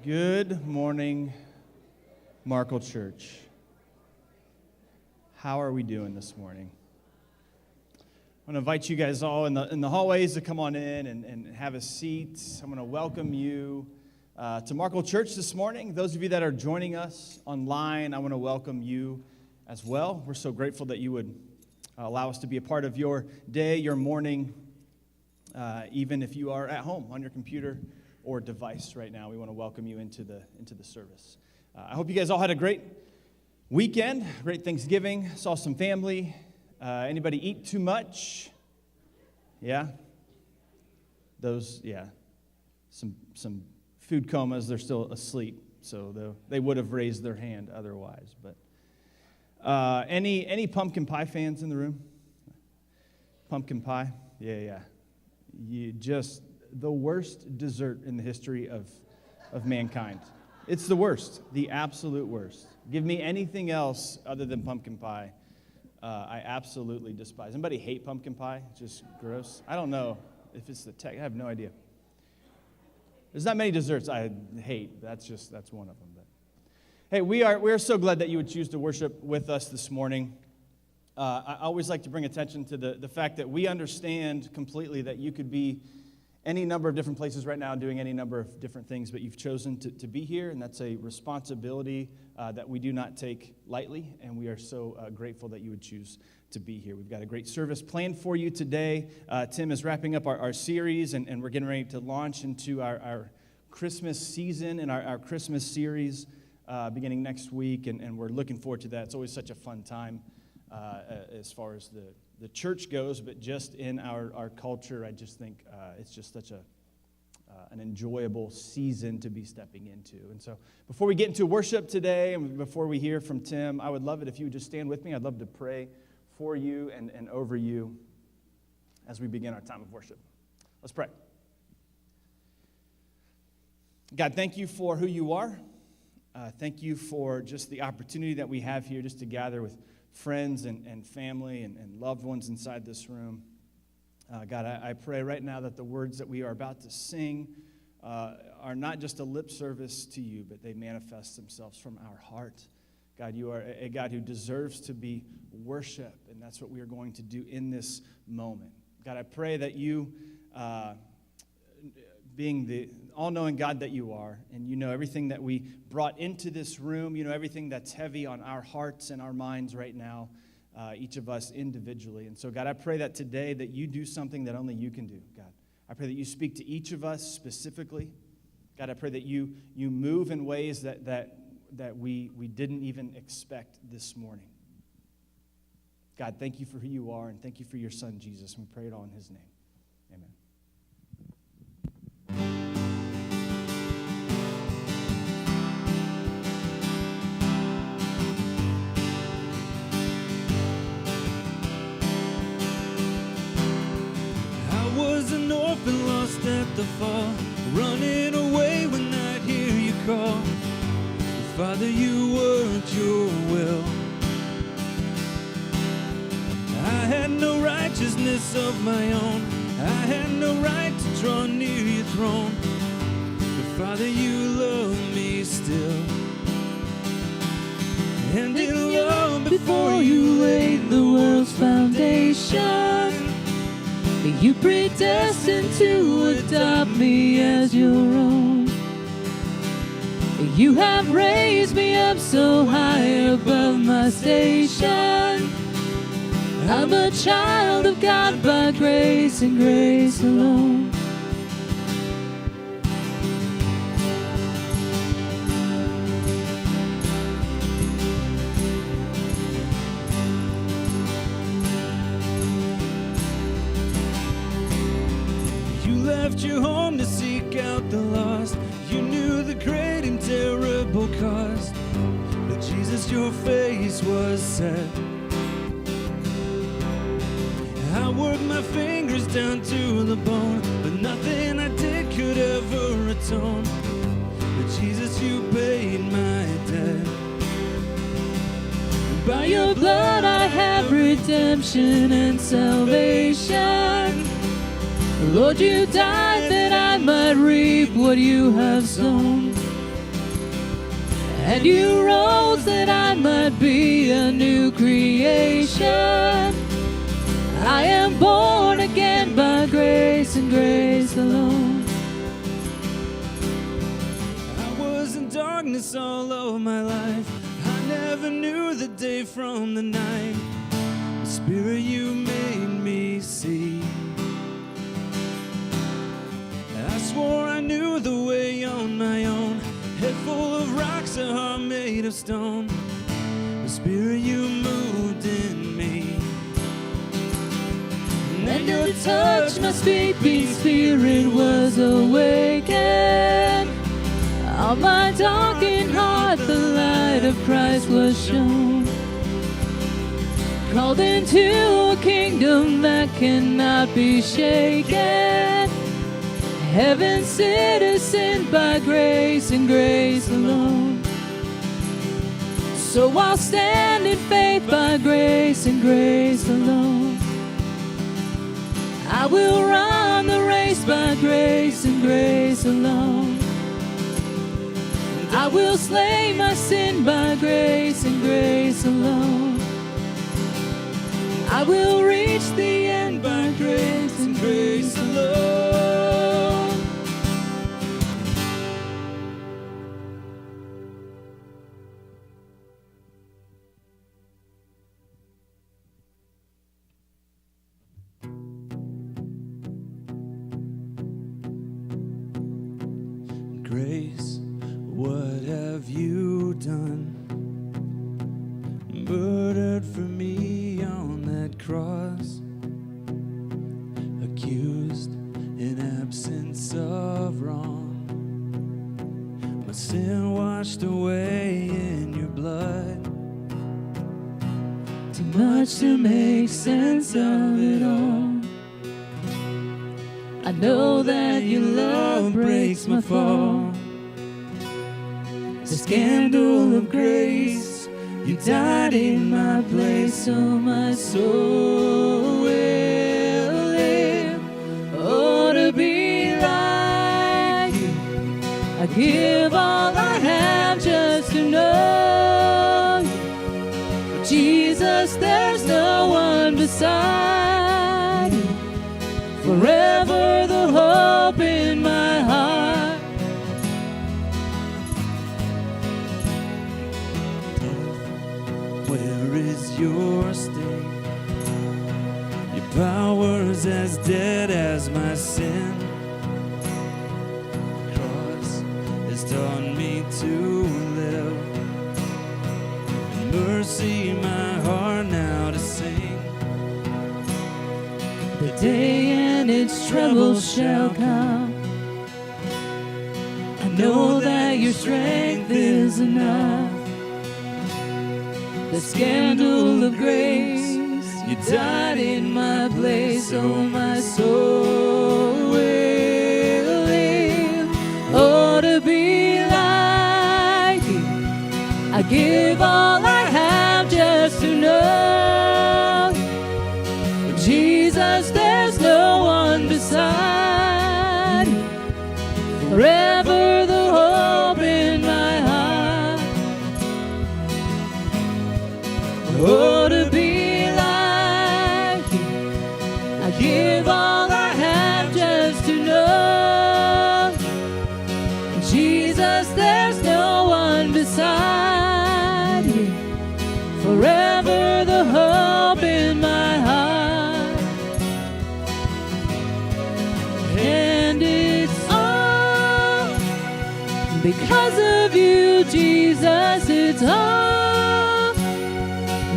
Good morning, Markle Church. How are we doing this morning? I want to invite you guys all in the hallways to come on in and have a seat. I'm going to welcome you to Markle Church this morning. Those of you that are joining us online, I want to welcome you as well. We're so grateful that you would allow us to be a part of your day, your morning, even if you are at home on your computer or device right now. We want to welcome you into the service. I hope you guys all had a great weekend, great Thanksgiving, saw some family. Anybody eat too much? Yeah? Some food comas, they're still asleep, so they would have raised their hand otherwise. But any pumpkin pie fans in the room? Pumpkin pie? Yeah. The worst dessert in the history of mankind. It's the worst, the absolute worst. Give me anything else other than pumpkin pie. I absolutely despise. Anybody hate pumpkin pie? It's just gross. I don't know if it's the tech. I have no idea. There's not many desserts I hate. That's one of them. But hey, we are so glad that you would choose to worship with us this morning. I always like to bring attention to the fact that we understand completely that you could be any number of different places right now doing any number of different things, but you've chosen to be here, and that's a responsibility that we do not take lightly, and we are so grateful that you would choose to be here. We've got a great service planned for you today. Tim is wrapping up our series, and we're getting ready to launch into our Christmas season and our Christmas series beginning next week, and we're looking forward to that. It's always such a fun time as far as the church goes, but just in our culture, I just think it's just such an enjoyable season to be stepping into. And so before we get into worship today and before we hear from Tim, I would love it if you would just stand with me. I'd love to pray for you and over you as we begin our time of worship. Let's pray. God, thank you for who you are. Thank you for just the opportunity that we have here just to gather with friends and family and loved ones inside this room. God, I pray right now that the words that we are about to sing are not just a lip service to you, but they manifest themselves from our heart. God, you are a God who deserves to be worshiped, and that's what we are going to do in this moment. God, I pray that you, being the all-knowing God that you are, and you know everything that we brought into this room, you know everything that's heavy on our hearts and our minds right now, each of us individually. And so, God, I pray that today that you do something that only you can do, God. I pray that you speak to each of us specifically. God, I pray that you move in ways that we didn't even expect this morning. God, thank you for who you are, and thank you for your son, Jesus. And we pray it all in his name. Amen. Was an orphan lost at the fall, running away when I'd hear you call. Father, you weren't your will. I had no righteousness of my own. I had no right to draw near your throne. But Father, you love me still. And in love before you laid the world's foundation, you predestined to adopt me as your own. You have raised me up so high above my station. I'm a child of God by grace and grace alone. Your home to seek out the lost. You knew the great and terrible cost, but Jesus, your face was set. I worked my fingers down to the bone, but nothing I did could ever atone. But Jesus, you paid my debt. By your blood I have redemption and salvation. Lord, you died that I might reap what you have sown. and you rose that I might be a new creation. I am born again by grace and grace alone. I was in darkness all of my life. I never knew the day from the night. Spirit, you made me see. I swore I knew the way on my own. Head full of rocks, a heart made of stone. The Spirit, you moved in me. And your touch, my speaking spirit was awakened. On my darkened heart, the light of Christ was shown. Called into a kingdom that cannot be shaken. Heaven's citizen by grace and grace alone. So I'll stand in faith by grace and grace alone. I will run the race by grace and grace alone. I will slay my sin by grace and grace alone. I will reach the end by grace and grace alone. Grace, what have you done? Murdered for me on that cross, accused in absence of wrong, my sin washed away in your blood. Too much to make sense of it all. I know that your love breaks my fall. The scandal of grace, you died in my place, so my soul will live. Oh, to be like you, I give all I have just to know you. Jesus, there's no one beside you. Forever the hope in my heart. Where is your sting? Your power's as dead as my sin. The cross has taught me to live. In mercy, my heart now to sing. The day and its troubles shall come. I know that your strength is enough. The scandal of grace, you died in my place, so my soul will live. Oh, to be like you, I give all I have just to know you. Jesus, there's no one beside you. Forever the hope in my heart. Oh, to be like you, I give all I have just to know you. Jesus, there's no one beside you. Forever the hope in my heart. And it's all because of you, Jesus, it's all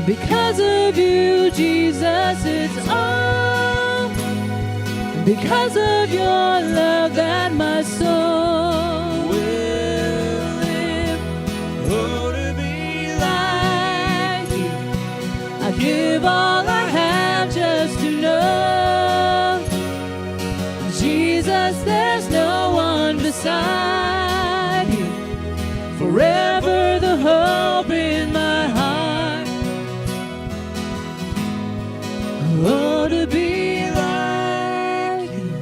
because of you, Jesus, it's all because of your love that my soul will live. Oh, to be Like you, I give all I have just to know Jesus, there's no one beside you. Forever the hope in my heart. Oh, to be like you,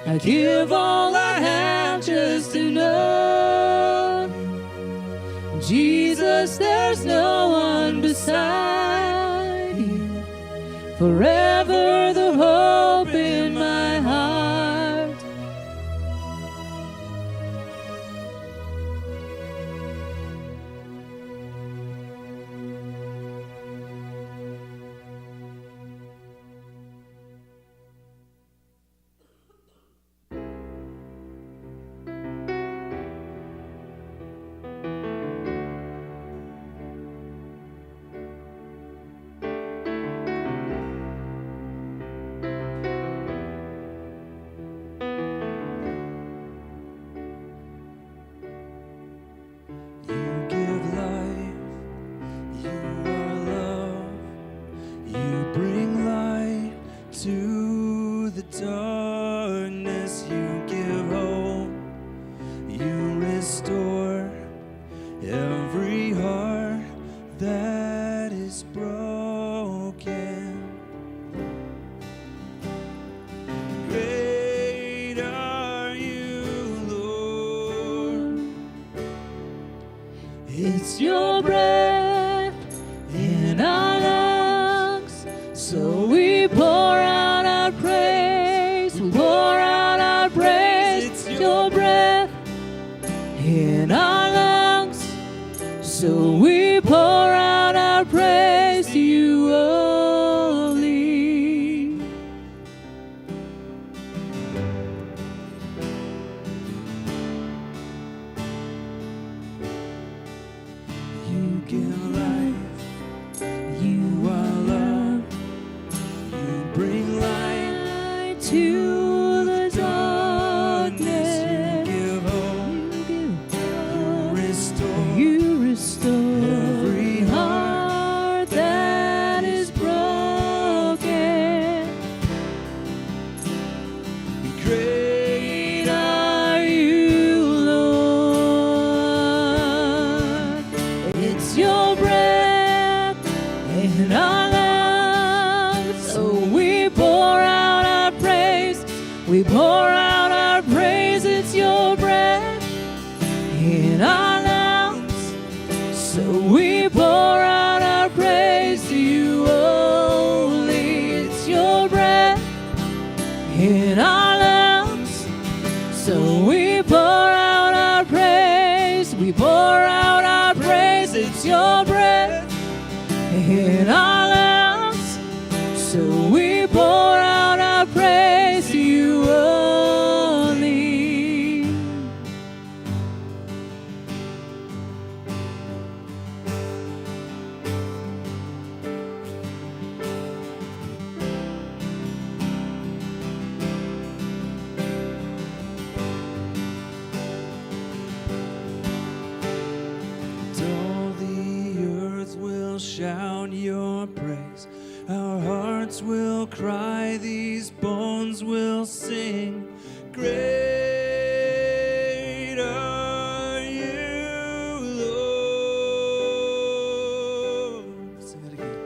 I give all I have just to know forever the hope in my heart. You give life, you are love, you bring light to the darkness, you give hope, you restore every heart that is broken. Great are you, Lord. It's your breath in our lungs, so we pour out our praise, we pour out our praise. It's your breath in our lungs, so we pour out our praise to you only. You give life, you are love, you bring light To the darkness, you give hope, you restore you restore every heart that is broken. great Are you, Lord? It's your breath in our lungs, so we pour out our praise. We pour out our praise. It's your breath in our lungs, so we pour out our praise to you only. It's your breath in our lungs, so we pour out our praise. We pour out our praise. It's your breath in our lungs, so we pour out our praise to you only. all the earth will shout your praise. Our hearts will cry, these bones will sing. Great are you, Lord. Sing that again.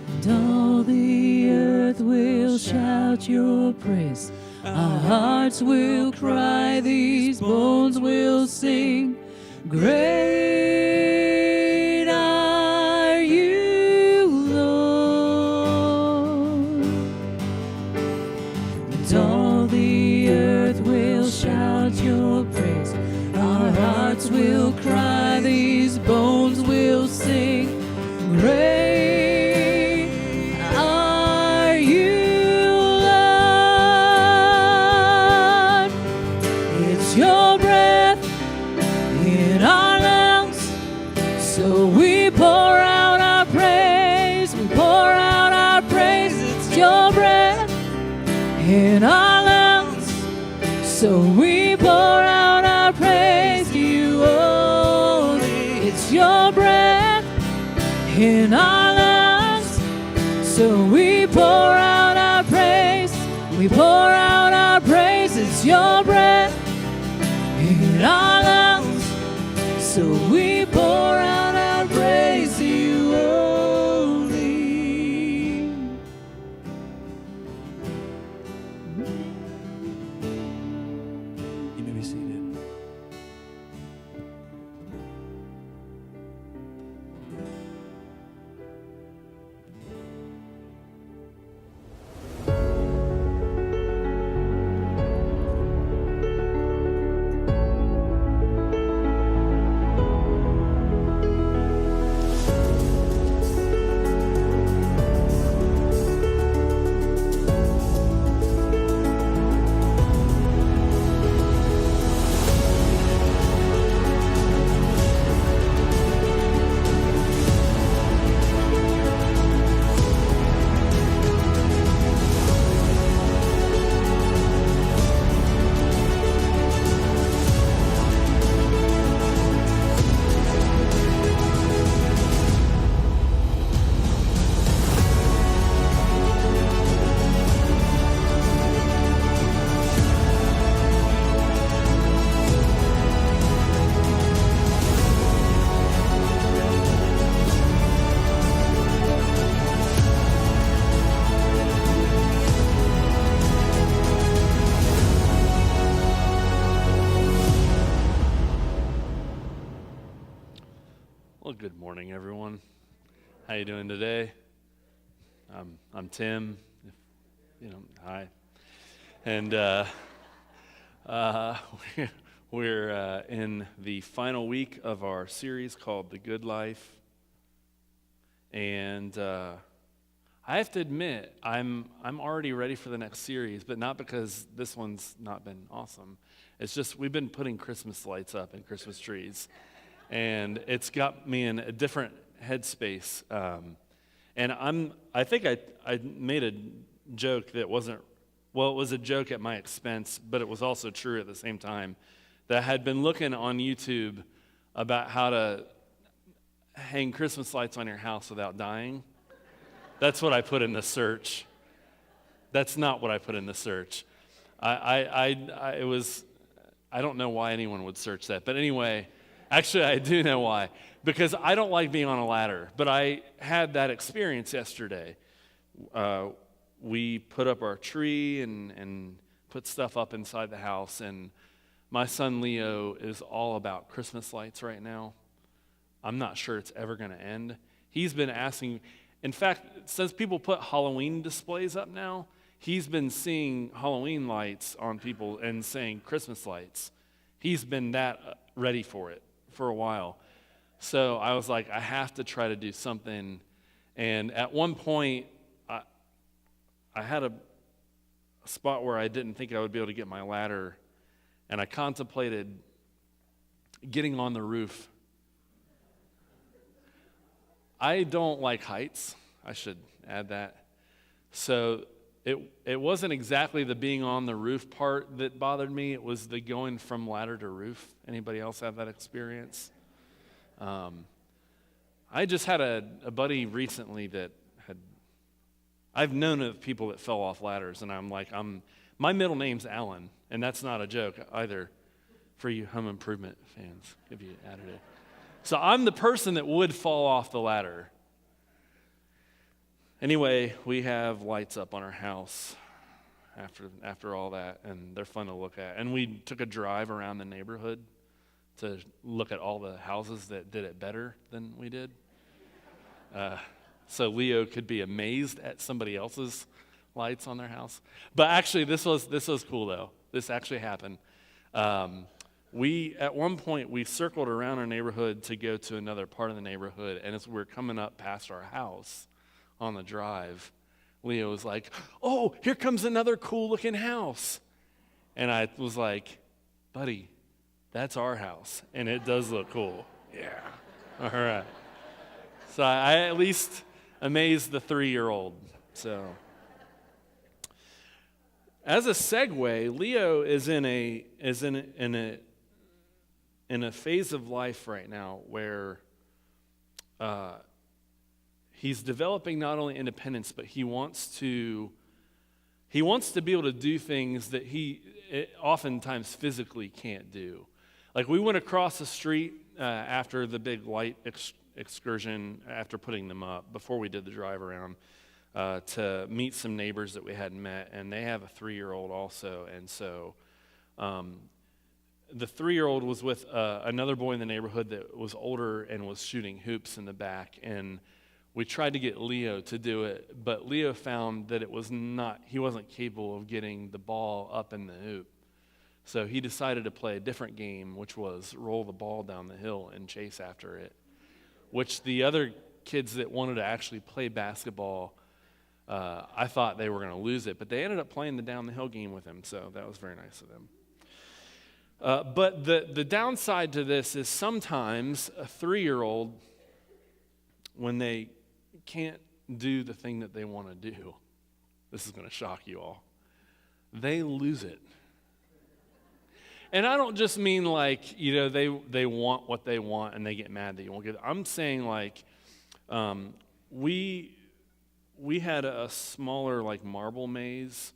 And all the earth will shout your praise. Our hearts will cry, these bones will sing. Great are you, Lord. And all the earth will shout your praise. Our hearts will cry, these bones will sing. Great are you, Lord. It's your breath in our lungs, so we pour out our praise. We pour out our praise. It's your breath in our lungs, so we pour out our praise to you only. It's your breath in our lungs, so we pour out our praise. We pour out our praise. It's your breath in our lungs, so we pour out our praise to you only. You may be seated. Good morning, everyone. How you doing today? I'm Tim. Hi. And we're in the final week of our series called The Good Life. And I have to admit, I'm already ready for the next series, but not because this one's not been awesome. It's just we've been putting Christmas lights up and Christmas trees. And it's got me in a different headspace. And I think I made a joke that wasn't, well, it was a joke at my expense, but it was also true at the same time, that I had been looking on YouTube about how to hang Christmas lights on your house without dying. That's what I put in the search. That's not what I put in the search. I don't know why anyone would search that, but anyway. Actually, I do know why. Because I don't like being on a ladder. But I had that experience yesterday. We put up our tree and put stuff up inside the house. And my son Leo is all about Christmas lights right now. I'm not sure it's ever going to end. He's been asking. In fact, since people put Halloween displays up now, he's been seeing Halloween lights on people and saying Christmas lights. He's been that ready for it for a while. So I was like, I have to try to do something. And at one point, I had a spot where I didn't think I would be able to get my ladder, and I contemplated getting on the roof. I don't like heights. I should add that. So it wasn't exactly the being on the roof part that bothered me. It was the going from ladder to roof. Anybody else have that experience? I just had a buddy recently that I've known of people that fell off ladders, and I'm like, my middle name's Alan, and that's not a joke either for you Home Improvement fans, if you added it. So I'm the person that would fall off the ladder. Anyway, we have lights up on our house after all that, and they're fun to look at. And we took a drive around the neighborhood to look at all the houses that did it better than we did. So Leo could be amazed at somebody else's lights on their house. But actually, this was cool, though. This actually happened. At one point, we circled around our neighborhood to go to another part of the neighborhood, and as we were coming up past our house, on the drive, Leo was like, oh, here comes another cool-looking house. And I was like, buddy, that's our house, and it does look cool. Yeah. All right. So I at least amazed the 3-year-old. So as a segue, Leo is in a phase of life right now where he's developing not only independence, but he wants to be able to do things that he oftentimes physically can't do. Like we went across the street after the big light excursion, after putting them up, before we did the drive around, to meet some neighbors that we hadn't met, and they have a 3-year-old also, and so the 3-year-old was with another boy in the neighborhood that was older and was shooting hoops in the back, and we tried to get Leo to do it, but Leo found that he wasn't capable of getting the ball up in the hoop. So he decided to play a different game, which was roll the ball down the hill and chase after it, which the other kids that wanted to actually play basketball, I thought they were going to lose it, but they ended up playing the down the hill game with him, so that was very nice of them. But the downside to this is sometimes a 3-year-old, when they can't do the thing that they want to do, this is going to shock you all, they lose it. And I don't just mean like, they want what they want and they get mad that you won't get it. I'm saying like, we had a smaller like marble maze,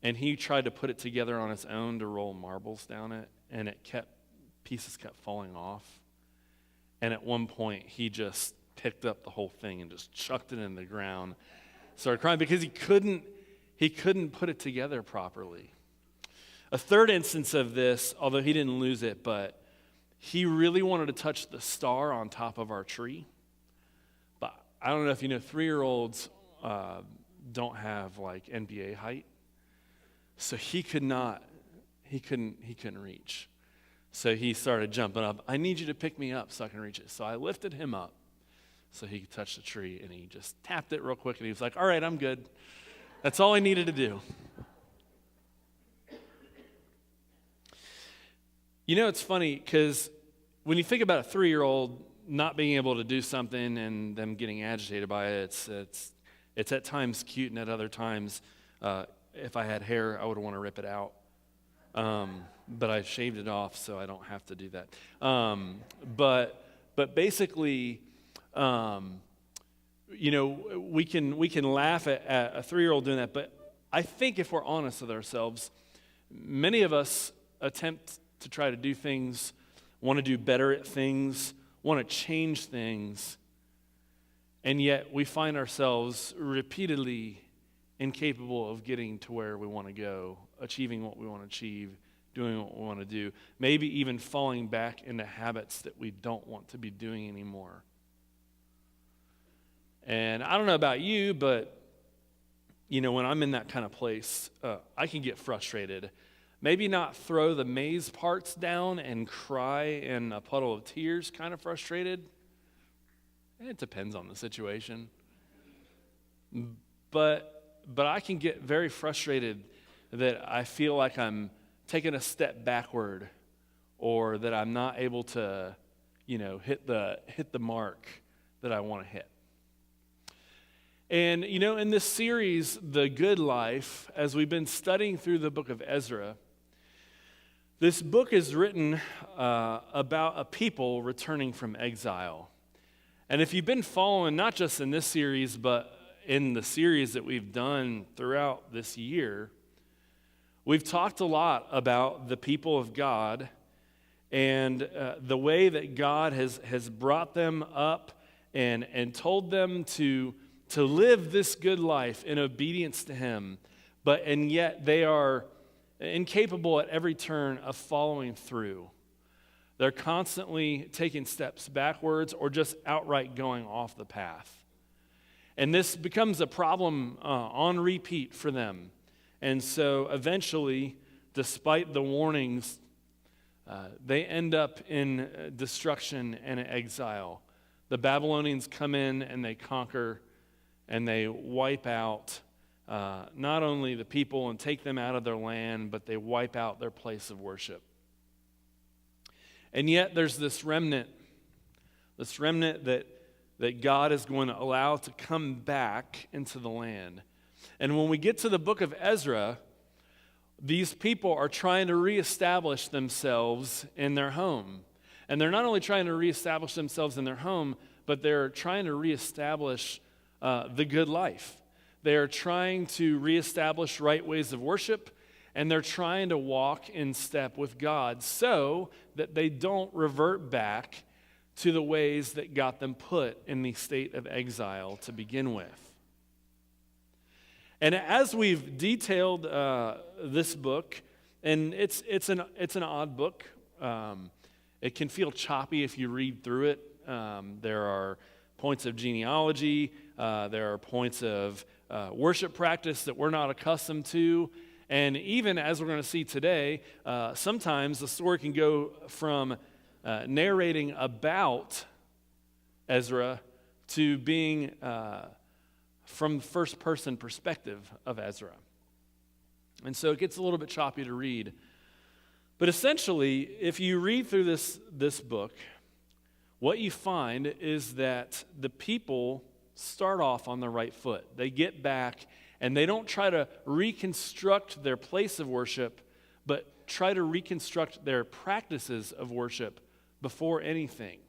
and he tried to put it together on his own to roll marbles down it, and pieces kept falling off. And at one point, he just picked up the whole thing and just chucked it in the ground, started crying because he couldn't put it together properly. A third instance of this, although he didn't lose it, but he really wanted to touch the star on top of our tree. But I don't know if you know, 3-year-olds don't have like NBA height. So he couldn't reach. So he started jumping up. I need you to pick me up so I can reach it. So I lifted him up so he could touch the tree, and he just tapped it real quick, and he was like, all right, I'm good. That's all I needed to do. You know, it's funny because when you think about a 3-year-old not being able to do something and them getting agitated by it, it's at times cute, and at other times, if I had hair, I would want to rip it out. But I shaved it off, so I don't have to do that. But basically, you know, we can laugh at a 3-year-old doing that. But I think if we're honest with ourselves, many of us attempt to try to do things, want to do better at things, want to change things, and yet we find ourselves repeatedly incapable of getting to where we want to go, achieving what we want to achieve, doing what we want to do, maybe even falling back into habits that we don't want to be doing anymore. And I don't know about you, but you know, when I'm in that kind of place, I can get frustrated. Maybe not throw the maze parts down and cry in a puddle of tears, kind of frustrated. It depends on the situation. But I can get very frustrated that I feel like I'm taking a step backward, or that I'm not able to, you know, hit the mark that I want to hit. And, you know, in this series, The Good Life, as we've been studying through the book of Ezra, this book is written about a people returning from exile. And if you've been following, not just in this series, but in the series that we've done throughout this year, we've talked a lot about the people of God and the way that God has brought them up and told them to live this good life in obedience to Him, and yet they are incapable at every turn of following through. They're constantly taking steps backwards or just outright going off the path. And this becomes a problem on repeat for them. And so eventually, despite the warnings, they end up in destruction and exile. The Babylonians come in and they conquer and they wipe out not only the people and take them out of their land, but they wipe out their place of worship. And yet there's this remnant that God is going to allow to come back into the land. And when we get to the book of Ezra, these people are trying to reestablish themselves in their home. And they're not only trying to reestablish themselves in their home, but they're trying to reestablish the good life. They are trying to reestablish right ways of worship, and they're trying to walk in step with God so that they don't revert back to the ways that got them put in the state of exile to begin with. And as we've detailed this book, and it's an odd book. It can feel choppy if you read through it. There are points of genealogy. There are points of worship practice that we're not accustomed to. And even as we're going to see today, sometimes the story can go from narrating about Ezra to being from the first-person perspective of Ezra. And so it gets a little bit choppy to read. But essentially, if you read through this book, what you find is that the people start off on the right foot. They get back, and they don't try to reconstruct their place of worship, but try to reconstruct their practices of worship before anything.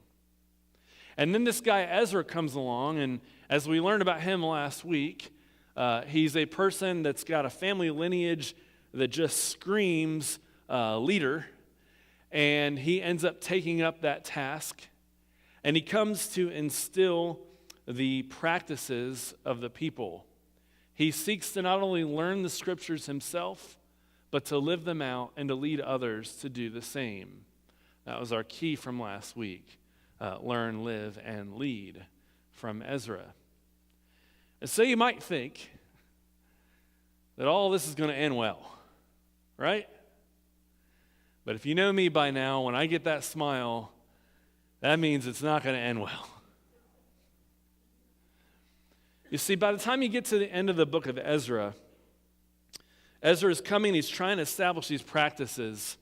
And then this guy Ezra comes along, and as we learned about him last week, he's a person that's got a family lineage that just screams leader, and he ends up taking up that task, and he comes to instill the practices of the people. He seeks to not only learn the scriptures himself, but to live them out and to lead others to do the same. That was our key from last week. Learn, live, and lead from Ezra. And so you might think that all this is going to end well, right? But if you know me by now, when I get that smile, that means it's not going to end well. You see, by the time you get to the end of the book of Ezra, Ezra is coming, he's trying to establish these practices.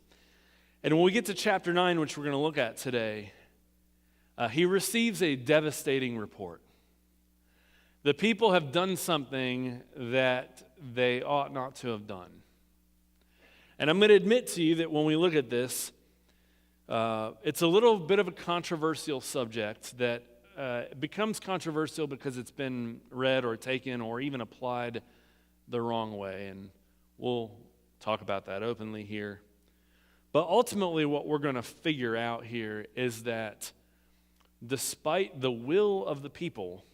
And when we get to chapter 9, which we're going to look at today, he receives a devastating report. The people have done something that they ought not to have done. And I'm going to admit to you that when we look at this, it's a little bit of a controversial subject that becomes controversial because it's been read or taken or even applied the wrong way. And we'll talk about that openly here. But ultimately, what we're going to figure out here is that despite the will of the people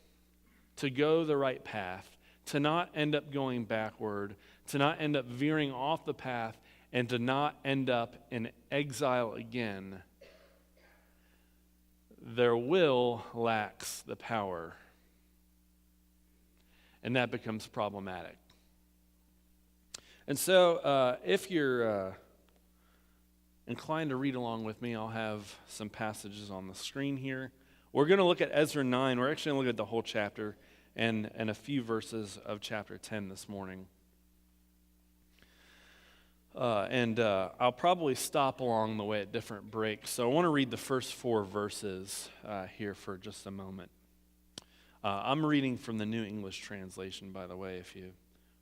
to go the right path, to not end up going backward, to not end up veering off the path, and to not end up in exile again, their will lacks the power. And that becomes problematic. And so, if you're inclined to read along with me, I'll have some passages on the screen here. We're going to look at Ezra 9. We're actually going to look at the whole chapter and a few verses of chapter 10 this morning. I'll probably stop along the way at different breaks. So I want to read the first 4 verses here for just a moment. I'm reading from the New English Translation, by the way, if you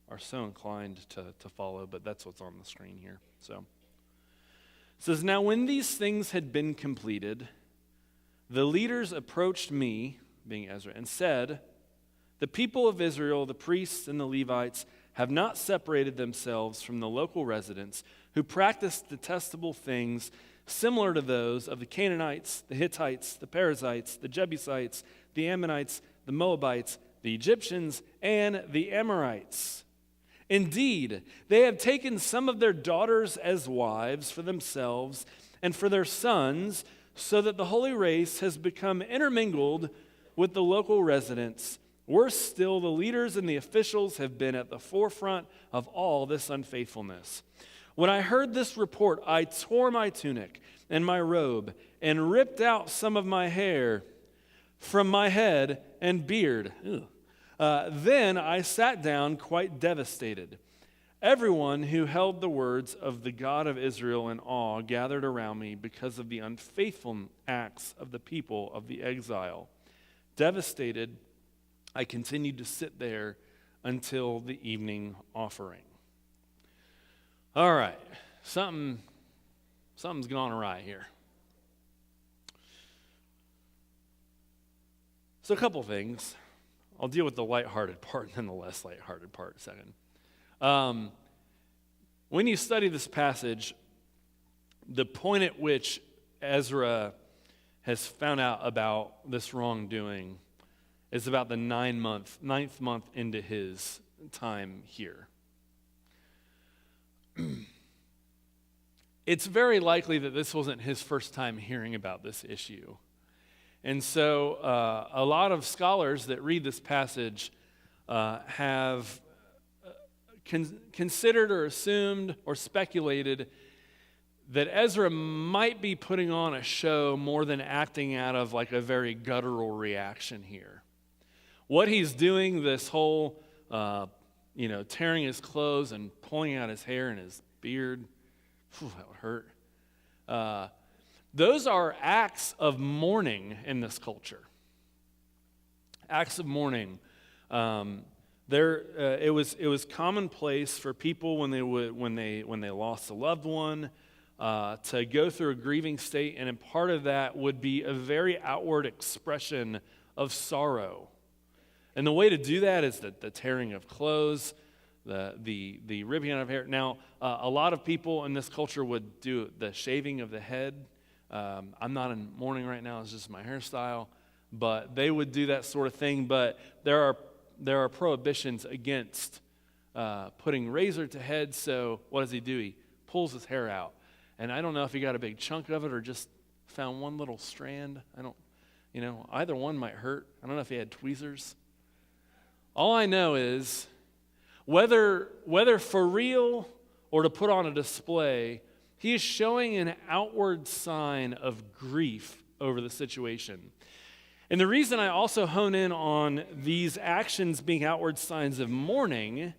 are so inclined to follow, but that's what's on the screen here. So it says, "Now when these things had been completed, the leaders approached me," being Ezra, "and said, 'The people of Israel, the priests and the Levites, have not separated themselves from the local residents who practice detestable things similar to those of the Canaanites, the Hittites, the Perizzites, the Jebusites, the Ammonites, the Moabites, the Egyptians, and the Amorites. Indeed, they have taken some of their daughters as wives for themselves and for their sons, so that the holy race has become intermingled with the local residents. Worse still, the leaders and the officials have been at the forefront of all this unfaithfulness. When I heard this report, I tore my tunic and my robe and ripped out some of my hair from my head and beard. Then I sat down quite devastated. Everyone who held the words of the God of Israel in awe gathered around me because of the unfaithful acts of the people of the exile. Devastated, I continued to sit there until the evening offering." All right, something's gone awry here. So a couple things. I'll deal with the lighthearted part and then the less lighthearted part in a second. When you study this passage, the point at which Ezra has found out about this wrongdoing is about the ninth month into his time here. It's very likely that this wasn't his first time hearing about this issue. And so a lot of scholars that read this passage have considered or assumed or speculated that Ezra might be putting on a show more than acting out of like a very guttural reaction here. What he's doing, this whole, tearing his clothes and pulling out his hair and his beard, that would hurt. Those are acts of mourning in this culture. Acts of mourning. It was commonplace for people when they lost a loved one to go through a grieving state, and a part of that would be a very outward expression of sorrow. And the way to do that is the tearing of clothes, the ripping out of hair. Now, a lot of people in this culture would do the shaving of the head. I'm not in mourning right now; it's just my hairstyle. But they would do that sort of thing. But there are prohibitions against putting razor to head. So what does he do? He pulls his hair out, and I don't know if he got a big chunk of it or just found one little strand. Either one might hurt. I don't know if he had tweezers. All I know is whether for real or to put on a display, he is showing an outward sign of grief over the situation. And the reason I also hone in on these actions being outward signs of mourning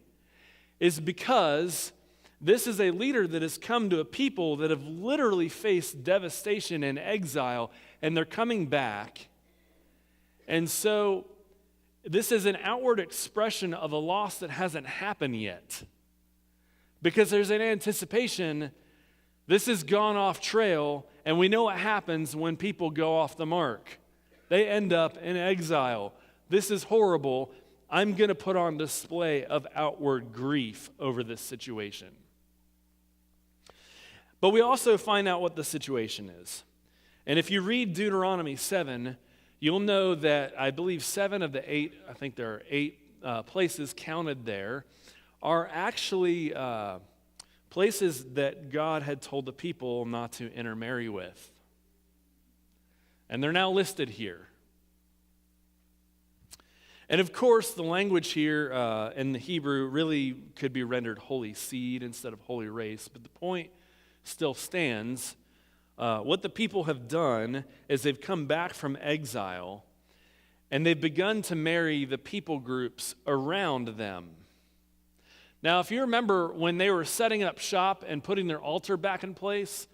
is because this is a leader that has come to a people that have literally faced devastation and exile, and they're coming back. And so this is an outward expression of a loss that hasn't happened yet. Because there's an anticipation, this has gone off trail, and we know what happens when people go off the mark. They end up in exile. This is horrible. I'm going to put on display of outward grief over this situation. But we also find out what the situation is. And if you read Deuteronomy 7, you'll know that I believe 7 of the 8, I think there are 8 places counted there, are actually places that God had told the people not to intermarry with. And they're now listed here. And of course, the language here in the Hebrew really could be rendered holy seed instead of holy race. But the point still stands. What the people have done is they've come back from exile and they've begun to marry the people groups around them. Now, if you remember when they were setting up shop and putting their altar back in place,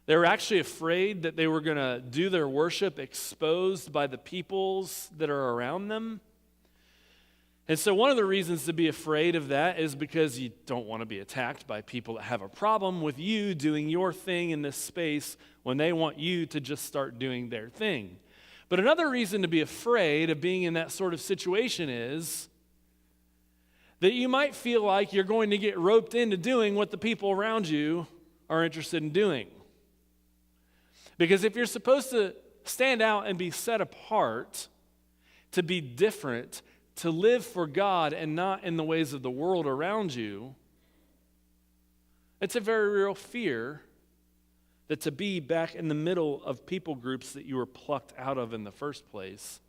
they were actually afraid that they were going to do their worship exposed by the peoples that are around them. And so one of the reasons to be afraid of that is because you don't want to be attacked by people that have a problem with you doing your thing in this space when they want you to just start doing their thing. But another reason to be afraid of being in that sort of situation is that you might feel like you're going to get roped into doing what the people around you are interested in doing. Because if you're supposed to stand out and be set apart, to be different, to live for God and not in the ways of the world around you, it's a very real fear that to be back in the middle of people groups that you were plucked out of in the first place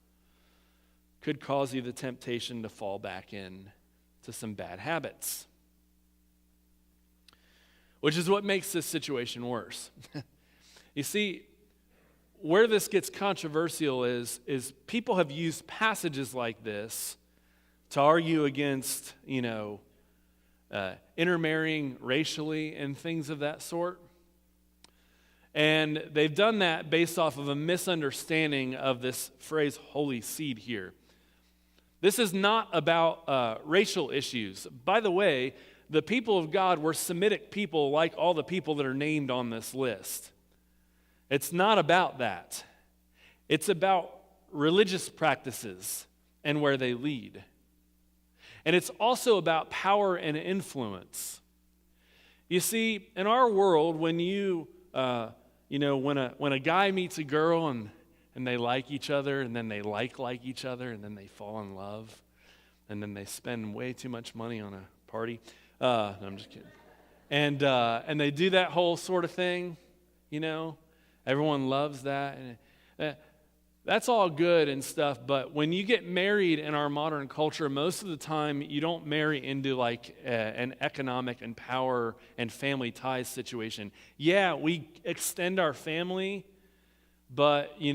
could cause you the temptation to fall back in to some bad habits. Which is what makes this situation worse. You see, where this gets controversial is people have used passages like this to argue against, intermarrying racially and things of that sort. And they've done that based off of a misunderstanding of this phrase, holy seed here. This is not about racial issues. By the way, the people of God were Semitic people like all the people that are named on this list. It's not about that. It's about religious practices and where they lead. And it's also about power and influence. You see, in our world, when when a guy meets a girl and they like each other, and then they like each other, and then they fall in love, and then they spend way too much money on a party. No, I'm just kidding. And they do that whole sort of thing, Everyone loves that. And that's all good and stuff, but when you get married in our modern culture, most of the time you don't marry into like an economic and power and family ties situation. Yeah, we extend our family, but you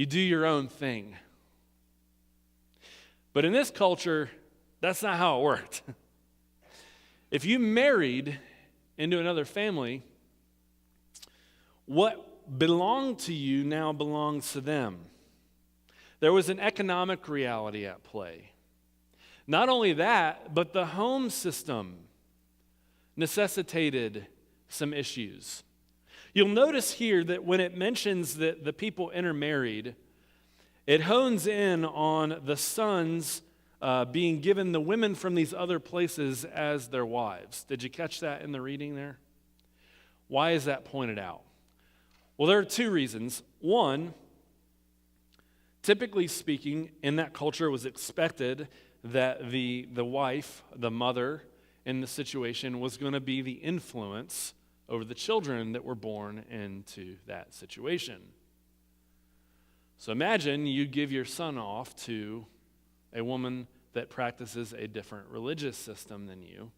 do your own thing. But in this culture, that's not how it worked. If you married into another family, what belonged to you now belongs to them. There was an economic reality at play. Not only that, but the home system necessitated some issues. You'll notice here that when it mentions that the people intermarried, it hones in on the sons being given the women from these other places as their wives. Did you catch that in the reading there? Why is that pointed out? Well, there are two reasons. One, typically speaking, in that culture it was expected that the wife, the mother in the situation, was going to be the influence over the children that were born into that situation. So imagine you give your son off to a woman that practices a different religious system than you.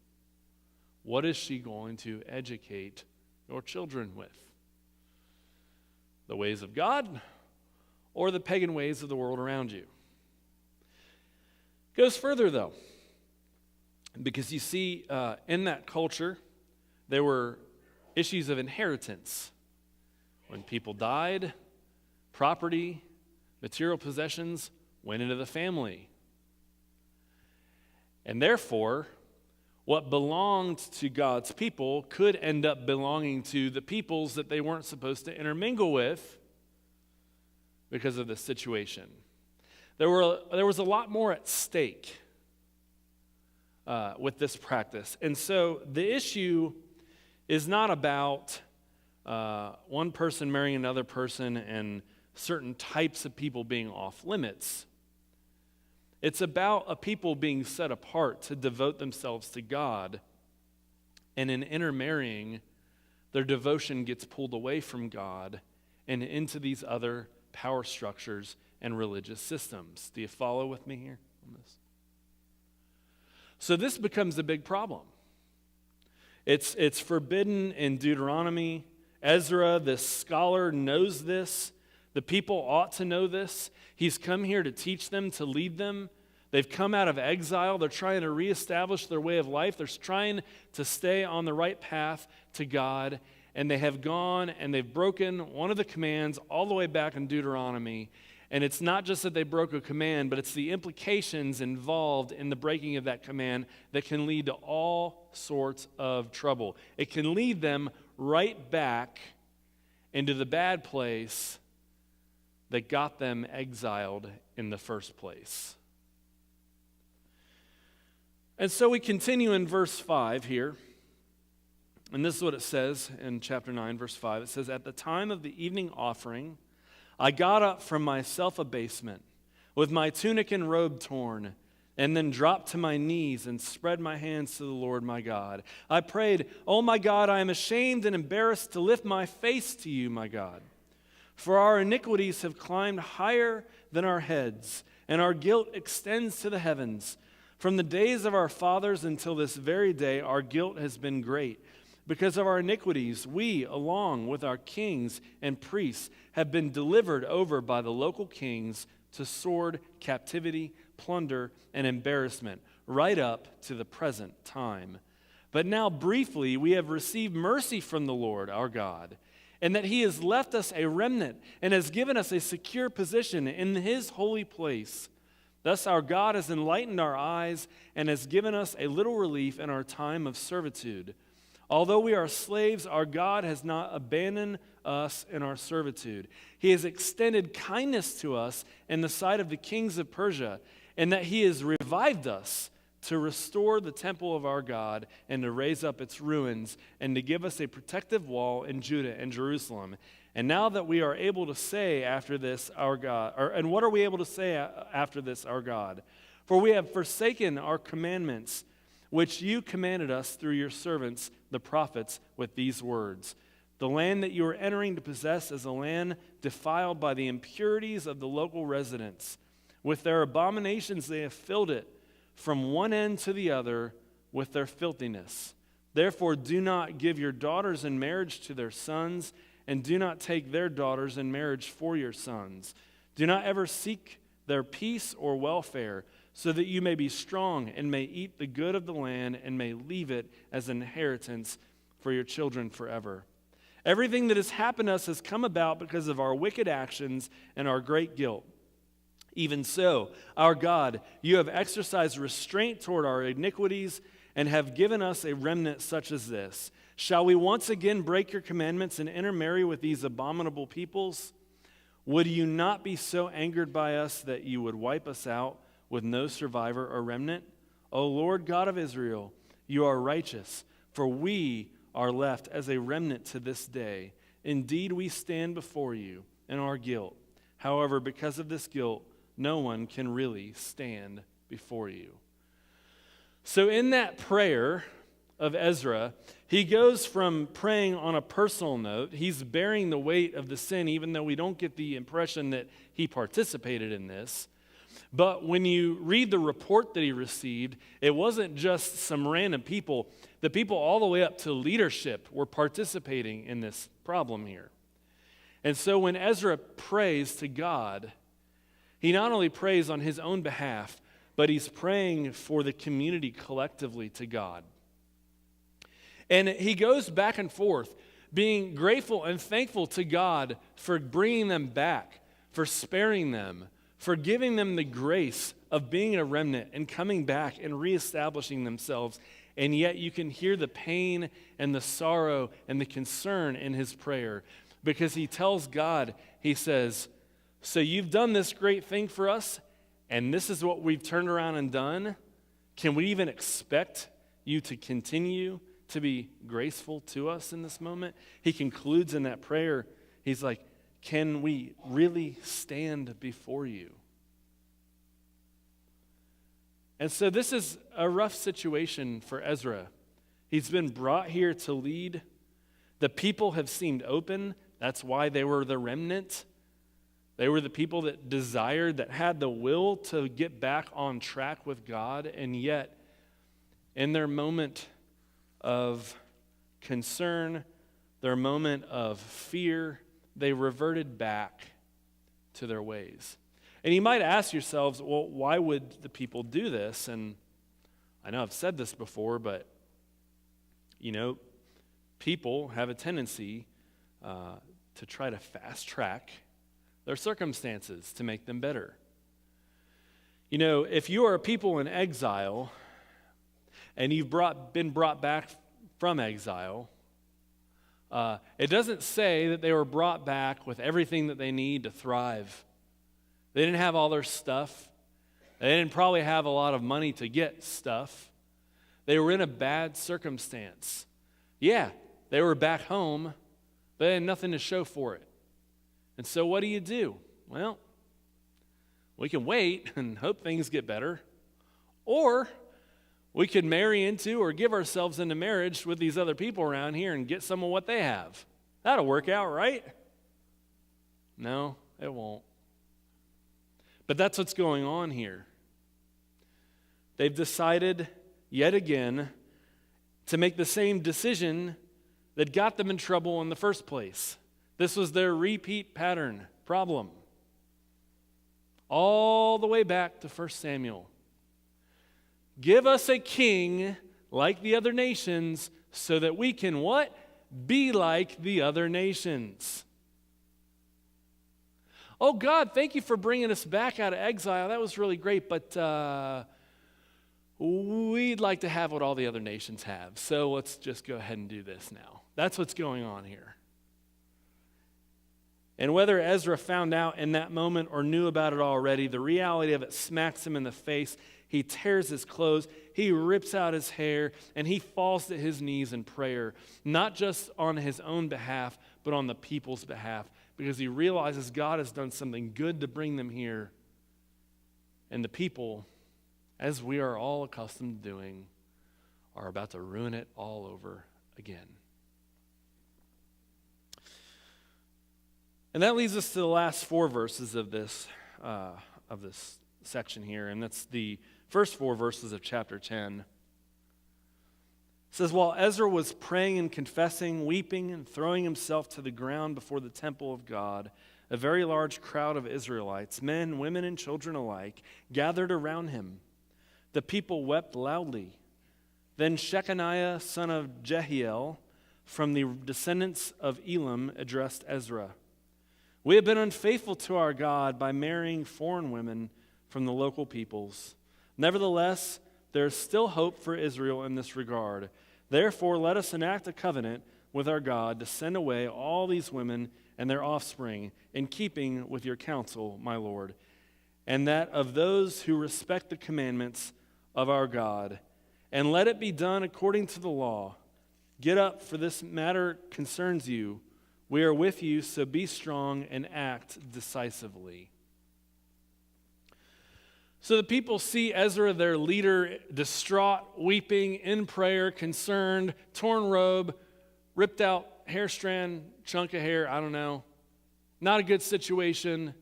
What is she going to educate your children with? The ways of God or the pagan ways of the world around you? It goes further, though, because you see, in that culture, there were issues of inheritance. When people died, property, material possessions went into the family. And therefore, what belonged to God's people could end up belonging to the peoples that they weren't supposed to intermingle with because of the situation. There was a lot more at stake with this practice. And so the issue is not about one person marrying another person and certain types of people being off limits. It's about a people being set apart to devote themselves to God. And in intermarrying, their devotion gets pulled away from God and into these other power structures and religious systems. Do you follow with me here on this? So this becomes a big problem. It's forbidden in Deuteronomy. Ezra, this scholar, knows this. The people ought to know this. He's come here to teach them, to lead them. They've come out of exile. They're trying to reestablish their way of life. They're trying to stay on the right path to God. And they have gone and they've broken one of the commands all the way back in Deuteronomy. And it's not just that they broke a command, but it's the implications involved in the breaking of that command that can lead to all sorts of trouble. It can lead them right back into the bad place that got them exiled in the first place. And so we continue in verse 5 here. And this is what it says in chapter 9, verse 5. It says, "At the time of the evening offering, I got up from my self-abasement, with my tunic and robe torn, and then dropped to my knees and spread my hands to the Lord my God. I prayed, 'Oh my God, I am ashamed and embarrassed to lift my face to you, my God. For our iniquities have climbed higher than our heads, and our guilt extends to the heavens. From the days of our fathers until this very day, our guilt has been great. Because of our iniquities, we, along with our kings and priests, have been delivered over by the local kings to sword, captivity, plunder, and embarrassment, right up to the present time. But now briefly we have received mercy from the Lord our God, and that he has left us a remnant and has given us a secure position in his holy place. Thus our God has enlightened our eyes and has given us a little relief in our time of servitude. Although we are slaves, our God has not abandoned us in our servitude. He has extended kindness to us in the sight of the kings of Persia, and that he has revived us to restore the temple of our God and to raise up its ruins and to give us a protective wall in Judah and Jerusalem. And now that we are able to say after this our God, and what are we able to say after this our God? For we have forsaken our commandments, which you commanded us through your servants, the prophets, with these words. The land that you are entering to possess is a land defiled by the impurities of the local residents. With their abominations they have filled it from one end to the other with their filthiness. Therefore do not give your daughters in marriage to their sons, and do not take their daughters in marriage for your sons. Do not ever seek their peace or welfare, so that you may be strong and may eat the good of the land and may leave it as an inheritance for your children forever. Everything that has happened to us has come about because of our wicked actions and our great guilt. Even so, our God, you have exercised restraint toward our iniquities and have given us a remnant such as this. Shall we once again break your commandments and intermarry with these abominable peoples? Would you not be so angered by us that you would wipe us out with no survivor or remnant? O Lord God of Israel, you are righteous, for we are left as a remnant to this day. Indeed, we stand before you in our guilt. However, because of this guilt, no one can really stand before you." So in that prayer, of Ezra, he goes from praying on a personal note. He's bearing the weight of the sin, even though we don't get the impression that he participated in this. But when you read the report that he received, it wasn't just some random people. The people all the way up to leadership were participating in this problem here. And so when Ezra prays to God, he not only prays on his own behalf, but he's praying for the community collectively to God. And he goes back and forth, being grateful and thankful to God for bringing them back, for sparing them, for giving them the grace of being a remnant and coming back and reestablishing themselves. And yet you can hear the pain and the sorrow and the concern in his prayer, because he tells God, he says, so you've done this great thing for us, and this is what we've turned around and done. Can we even expect you to continue to be graceful to us in this moment? He concludes in that prayer, he's like, can we really stand before you? And so this is a rough situation for Ezra. He's been brought here to lead. The people have seemed open. That's why they were the remnant. They were the people that desired, that had the will to get back on track with God, and yet in their moment of concern, their moment of fear, they reverted back to their ways. And you might ask yourselves, well, why would the people do this? And I know I've said this before, but, people have a tendency to try to fast track their circumstances to make them better. If you are a people in exile and you've been brought back from exile, it doesn't say that they were brought back with everything that they need to thrive. They didn't have all their stuff. They didn't probably have a lot of money to get stuff. They were in a bad circumstance. Yeah, they were back home, but they had nothing to show for it. And so what do? Well, we can wait and hope things get better, or we could marry into or give ourselves into marriage with these other people around here and get some of what they have. That'll work out, right? No, it won't. But that's what's going on here. They've decided yet again to make the same decision that got them in trouble in the first place. This was their repeat pattern problem. All the way back to 1 Samuel. Give us a king like the other nations so that we can what? Be like the other nations. Oh God, thank you for bringing us back out of exile. That was really great, but we'd like to have what all the other nations have. So let's just go ahead and do this now. That's what's going on here. And whether Ezra found out in that moment or knew about it already, the reality of it smacks him in the face. He tears his clothes, he rips out his hair, and he falls to his knees in prayer, not just on his own behalf, but on the people's behalf, because he realizes God has done something good to bring them here. And the people, as we are all accustomed to doing, are about to ruin it all over again. And that leads us to the last 4 verses of this section here, and that's the first 4 verses of chapter 10. It says, while Ezra was praying and confessing, weeping and throwing himself to the ground before the temple of God, a very large crowd of Israelites, men, women, and children alike, gathered around him. The people wept loudly. Then Shechaniah, son of Jehiel, from the descendants of Elam, addressed Ezra. We have been unfaithful to our God by marrying foreign women from the local peoples. Nevertheless, there is still hope for Israel in this regard. Therefore, let us enact a covenant with our God to send away all these women and their offspring in keeping with your counsel, my Lord, and that of those who respect the commandments of our God. And let it be done according to the law. Get up, for this matter concerns you. We are with you, so be strong and act decisively. So the people see Ezra, their leader, distraught, weeping, in prayer, concerned, torn robe, ripped out hair strand, chunk of hair, I don't know. Not a good situation.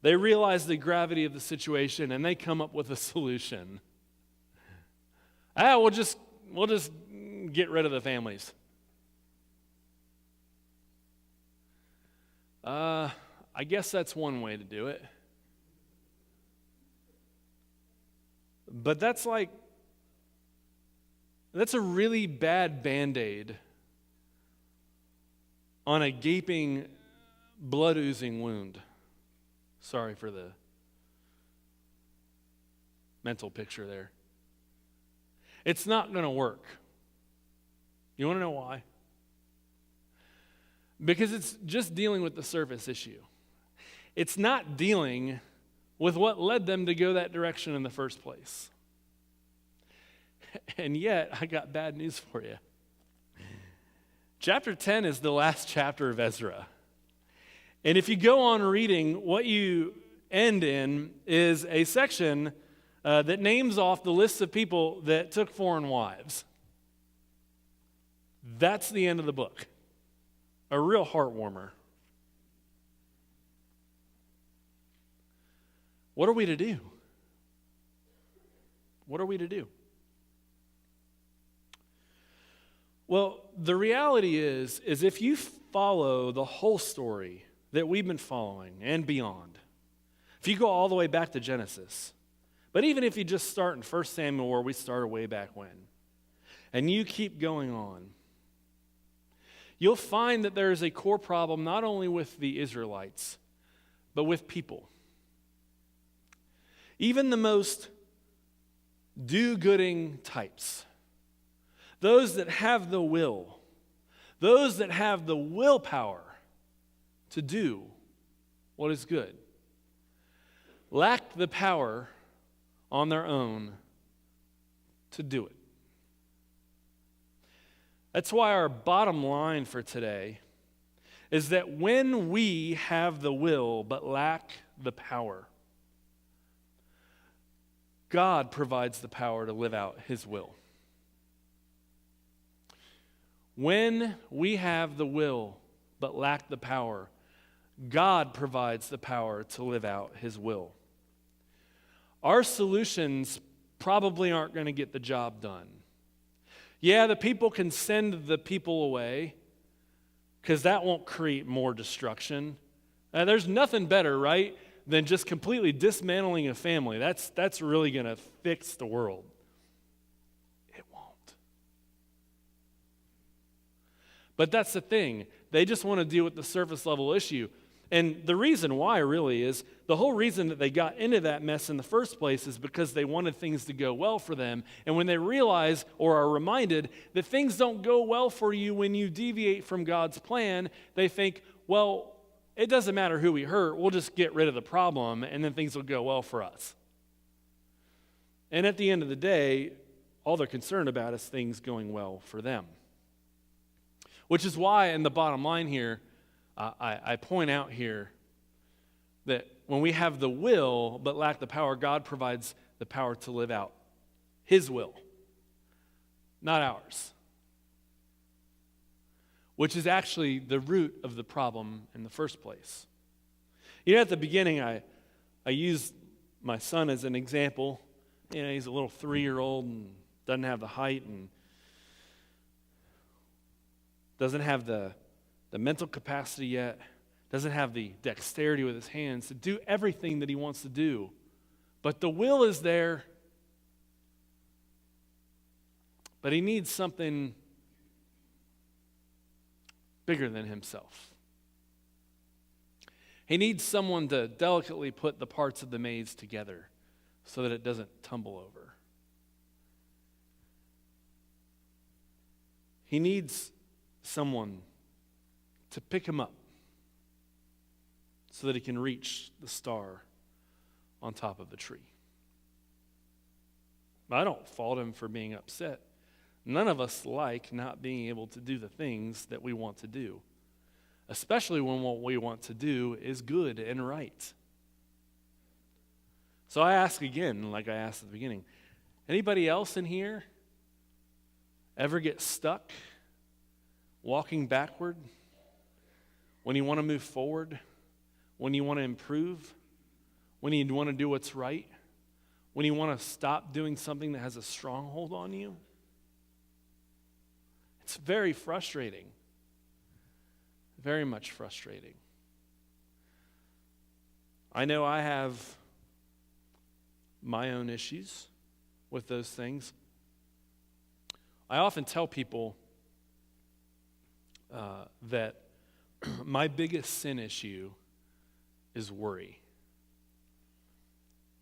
They realize the gravity of the situation and they come up with a solution. We'll just get rid of the families. I guess that's one way to do it. But that's a really bad Band-Aid on a gaping, blood-oozing wound. Sorry for the mental picture there. It's not going to work. You want to know why? Because it's just dealing with the surface issue. It's not dealing with what led them to go that direction in the first place. And yet, I got bad news for you. Chapter 10 is the last chapter of Ezra. And if you go on reading, what you end in is a section that names off the list of people that took foreign wives. That's the end of the book. A real heart warmer. What are we to do? What are we to do? Well, the reality is if you follow the whole story that we've been following and beyond, if you go all the way back to Genesis, but even if you just start in 1 Samuel where we started way back when, and you keep going on, you'll find that there is a core problem not only with the Israelites, but with people. Even the most do-gooding types, those that have the will, those that have the willpower to do what is good, lack the power on their own to do it. That's why our bottom line for today is that when we have the will but lack the power, God provides the power to live out His will. When we have the will but lack the power, God provides the power to live out His will. Our solutions probably aren't going to get the job done. Yeah, the people can send the people away because that won't create more destruction. There's nothing better, right, than just completely dismantling a family. That's really going to fix the world. It won't. But that's the thing. They just want to deal with the surface level issue. And the reason why really is the whole reason that they got into that mess in the first place is because they wanted things to go well for them. And when they realize or are reminded that things don't go well for you when you deviate from God's plan, they think, well, it doesn't matter who we hurt, we'll just get rid of the problem and then things will go well for us. And at the end of the day, all they're concerned about is things going well for them. Which is why in the bottom line here, I point out here that when we have the will but lack the power, God provides the power to live out His will, not ours. Which is actually the root of the problem in the first place. You know, at the beginning, I used my son as an example. You know, he's a little 3-year-old and doesn't have the height and doesn't have the mental capacity yet, doesn't have the dexterity with his hands to do everything that he wants to do. But the will is there. But he needs something bigger than himself. He needs someone to delicately put the parts of the maze together so that it doesn't tumble over. He needs someone to pick him up so that he can reach the star on top of the tree. I don't fault him for being upset. None of us like not being able to do the things that we want to do, especially when what we want to do is good and right. So I ask again, like I asked at the beginning, anybody else in here ever get stuck walking backward when you want to move forward, when you want to improve, when you want to do what's right, when you want to stop doing something that has a stronghold on you? It's very frustrating. Very much frustrating. I know I have my own issues with those things. I often tell people that my biggest sin issue is worry.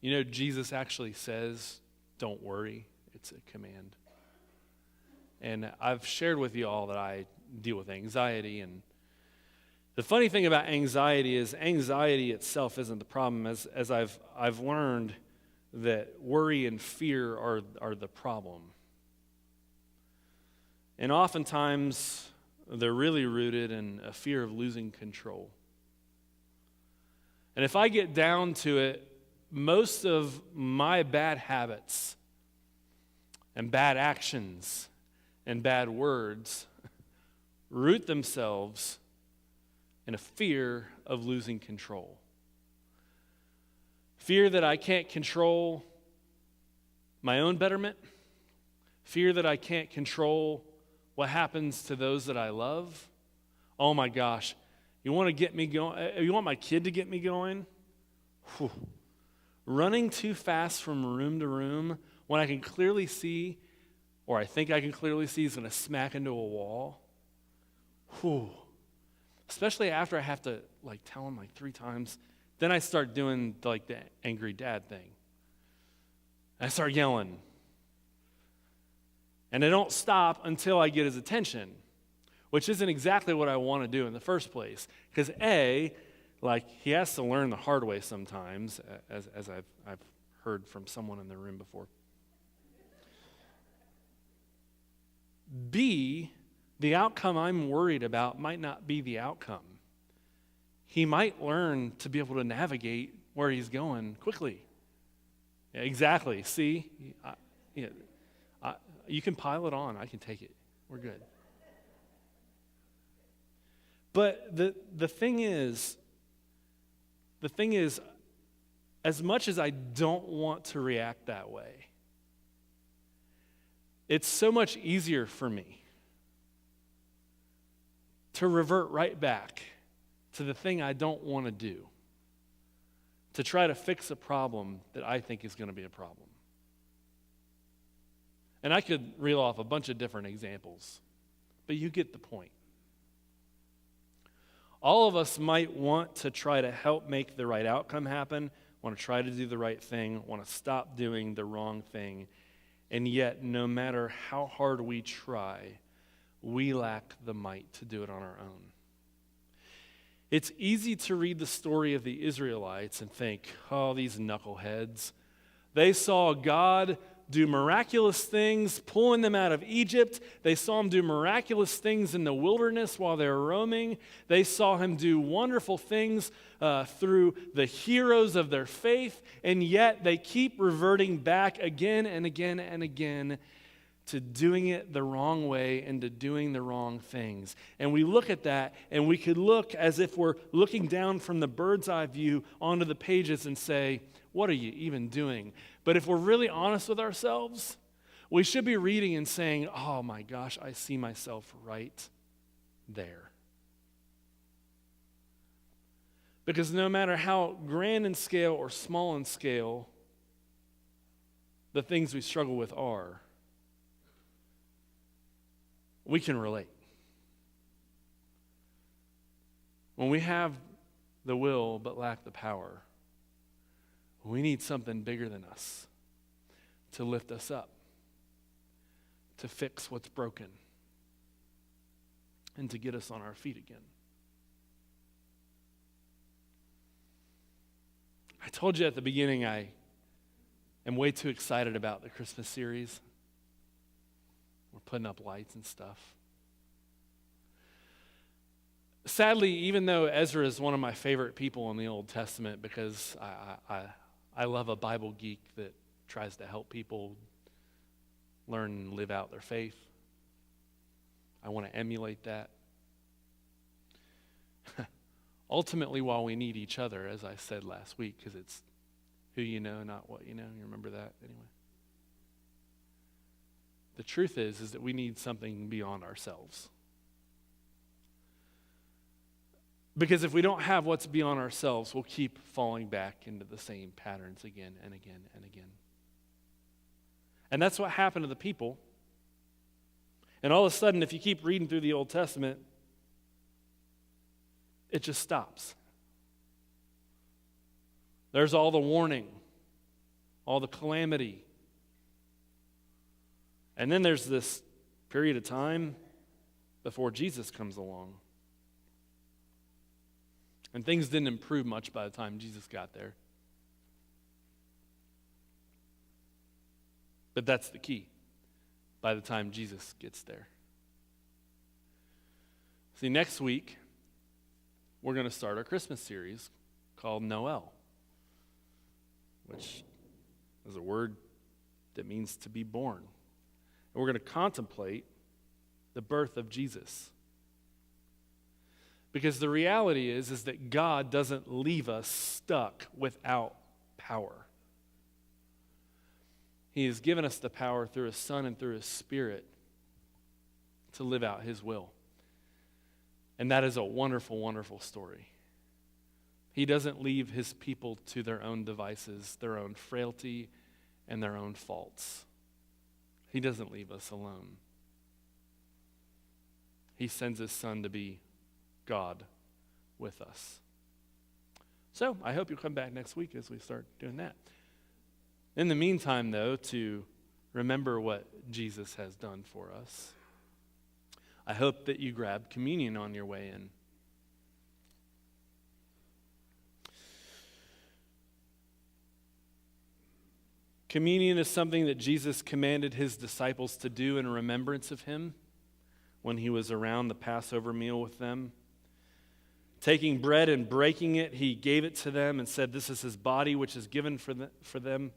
You know, Jesus actually says, don't worry. It's a command. And I've shared with you all that I deal with anxiety. And the funny thing about anxiety is anxiety itself isn't the problem. As I've learned that worry and fear are the problem. And oftentimes, they're really rooted in a fear of losing control. And if I get down to it, most of my bad habits and bad actions and bad words root themselves in a fear of losing control. Fear that I can't control my own betterment. Fear that I can't control what happens to those that I love. Oh my gosh, you want to get me going? You want my kid to get me going? Whew. Running too fast from room to room when I can clearly see, or I think I can clearly see, is going to smack into a wall. Whew. Especially after I have to tell him 3 times. Then I start doing the angry dad thing. I start yelling. And I don't stop until I get his attention, which isn't exactly what I want to do in the first place. Because he has to learn the hard way sometimes, as I've heard from someone in the room before. B, the outcome I'm worried about might not be the outcome. He might learn to be able to navigate where he's going quickly. Yeah, exactly. See? You can pile it on. I can take it. We're good. But the thing is, as much as I don't want to react that way, it's so much easier for me to revert right back to the thing I don't want to do, to try to fix a problem that I think is going to be a problem. And I could reel off a bunch of different examples, but you get the point. All of us might want to try to help make the right outcome happen, want to try to do the right thing, want to stop doing the wrong thing, and yet no matter how hard we try, we lack the might to do it on our own. It's easy to read the story of the Israelites and think, oh, these knuckleheads. They saw God do miraculous things, pulling them out of Egypt. They saw him do miraculous things in the wilderness while they were roaming. They saw him do wonderful things through the heroes of their faith, and yet they keep reverting back again and again and again to doing it the wrong way and to doing the wrong things. And we look at that, and we could look as if we're looking down from the bird's eye view onto the pages and say, what are you even doing? But if we're really honest with ourselves, we should be reading and saying, oh my gosh, I see myself right there. Because no matter how grand in scale or small in scale the things we struggle with are, we can relate. When we have the will but lack the power, we need something bigger than us to lift us up, to fix what's broken, and to get us on our feet again. I told you at the beginning I am way too excited about the Christmas series. We're putting up lights and stuff. Sadly, even though Ezra is one of my favorite people in the Old Testament because I I love a Bible geek that tries to help people learn and live out their faith. I want to emulate that. Ultimately, while we need each other, as I said last week, because it's who you know, not what you know. You remember that anyway? The truth is that we need something beyond ourselves. Because if we don't have what's beyond ourselves, we'll keep falling back into the same patterns again and again and again. And that's what happened to the people. And all of a sudden, if you keep reading through the Old Testament, it just stops. There's all the warning, all the calamity. And then there's this period of time before Jesus comes along. And things didn't improve much by the time Jesus got there. But that's the key. By the time Jesus gets there. See, next week, we're going to start our Christmas series called Noel, which is a word that means to be born. And we're going to contemplate the birth of Jesus. Because the reality is that God doesn't leave us stuck without power. He has given us the power through His Son and through His Spirit to live out His will. And that is a wonderful, wonderful story. He doesn't leave His people to their own devices, their own frailty, and their own faults. He doesn't leave us alone. He sends His Son to be God with us. So I hope you'll come back next week as we start doing that. In the meantime, though, to remember what Jesus has done for us, I hope that you grab communion on your way in. Communion is something that Jesus commanded His disciples to do in remembrance of Him when He was around the Passover meal with them. Taking bread and breaking it, He gave it to them and said, "This is His body, which is given for them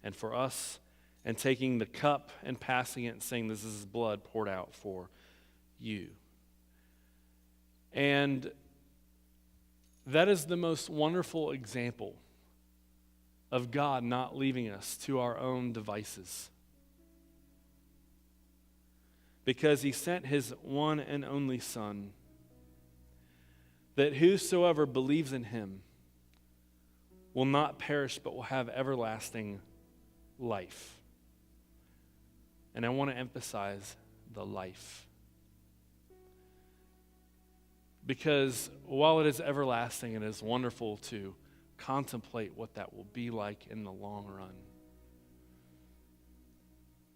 and for us." And taking the cup and passing it and saying, "This is His blood poured out for you." And that is the most wonderful example of God not leaving us to our own devices. Because He sent His one and only Son, that whosoever believes in Him will not perish but will have everlasting life. And I want to emphasize the life. Because while it is everlasting, it is wonderful to contemplate what that will be like in the long run.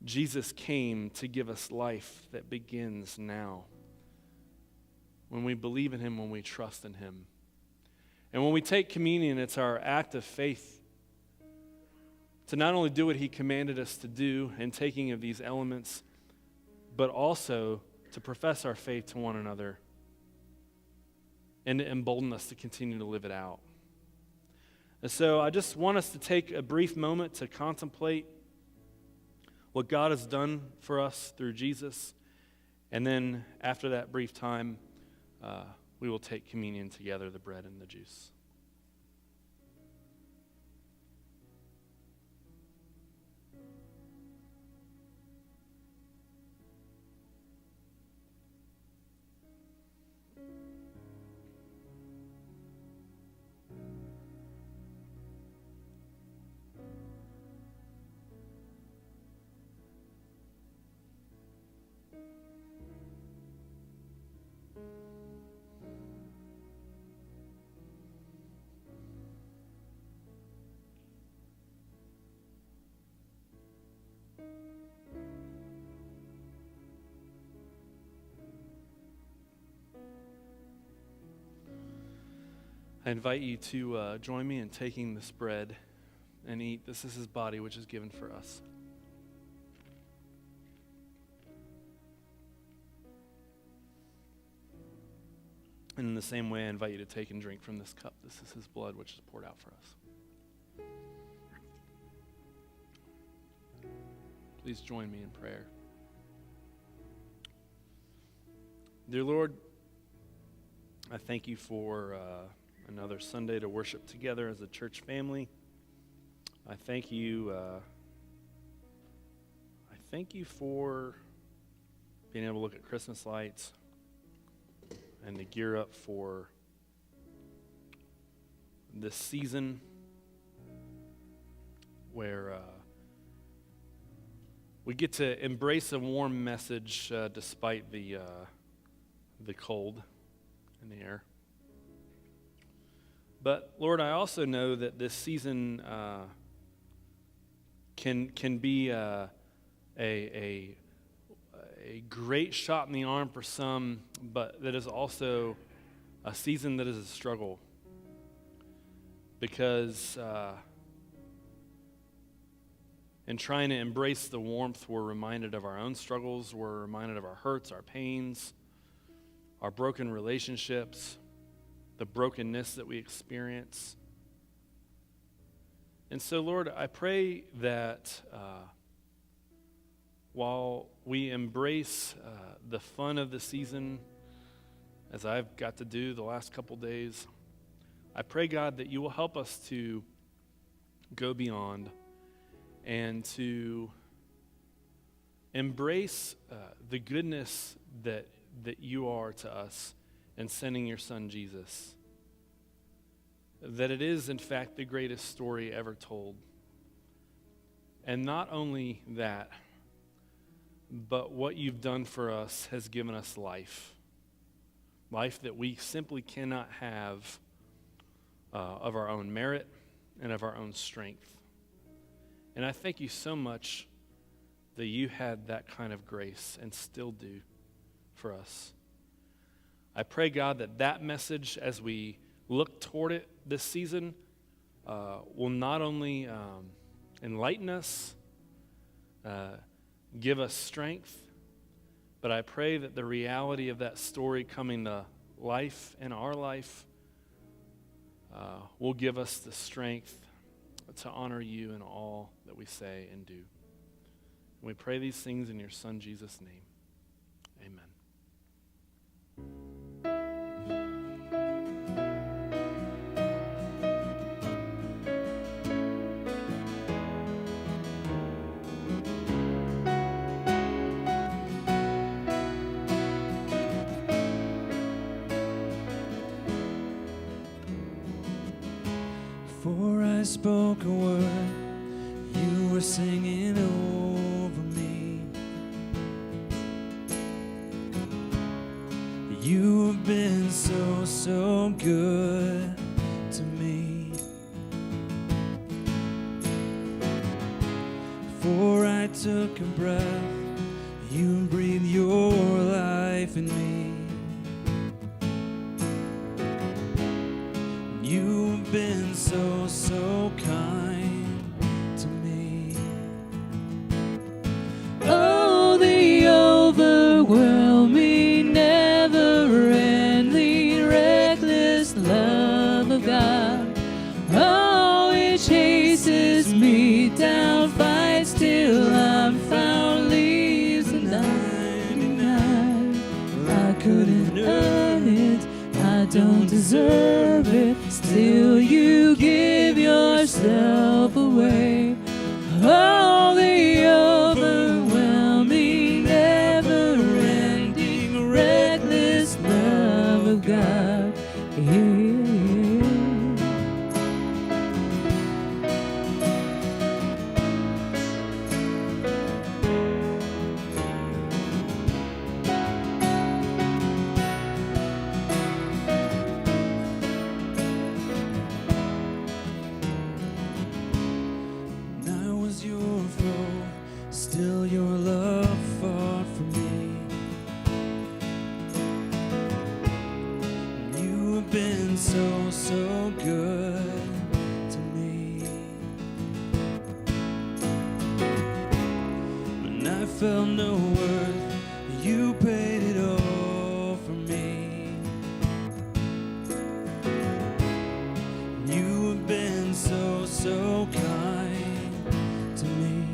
Jesus came to give us life that begins now. When we believe in Him, when we trust in Him. And when we take communion, it's our act of faith to not only do what He commanded us to do in taking of these elements, but also to profess our faith to one another and to embolden us to continue to live it out. And so I just want us to take a brief moment to contemplate what God has done for us through Jesus. And then after that brief time, we will take communion together, the bread and the juice. I invite you to join me in taking this bread and eat. This is His body, which is given for us. And in the same way, I invite you to take and drink from this cup. This is His blood, which is poured out for us. Please join me in prayer. Dear Lord, I thank you for another Sunday to worship together as a church family. I thank you for being able to look at Christmas lights and to gear up for this season where we get to embrace a warm message despite the cold in the air. But Lord, I also know that this season can be a great shot in the arm for some, but that is also a season that is a struggle. Because in trying to embrace the warmth, we're reminded of our own struggles, we're reminded of our hurts, our pains, our broken relationships, the brokenness that we experience. And so, Lord, I pray that while we embrace the fun of the season, as I've got to do the last couple days, I pray, God, that you will help us to go beyond and to embrace the goodness that you are to us in sending your Son, Jesus. That it is, in fact, the greatest story ever told. And not only that, but what you've done for us has given us life. Life that we simply cannot have of our own merit and of our own strength. And I thank you so much that you had that kind of grace and still do for us. I pray, God, that message, as we look toward it this season, will not only enlighten us, give us strength, but I pray that the reality of that story coming to life in our life will give us the strength to honor you in all that we say and do. And we pray these things in your Son, Jesus' name. Amen. Before I spoke a word, you were singing over me. You have been so, so good to me. Before I took a breath, you breathed your life in me. You've been so, so kind to me. Oh, the overwhelming, never-ending, reckless love of God. Oh, it chases me down, fights till I'm found, leaves the 99. I couldn't earn it, I don't deserve it, still you give yourself away. Oh, the overwhelming, never-ending, reckless love of God. Yeah. Still your love fought for me. You have been so, so good to me. When I felt no worth, you paid it all for me. You have been so, so kind to me.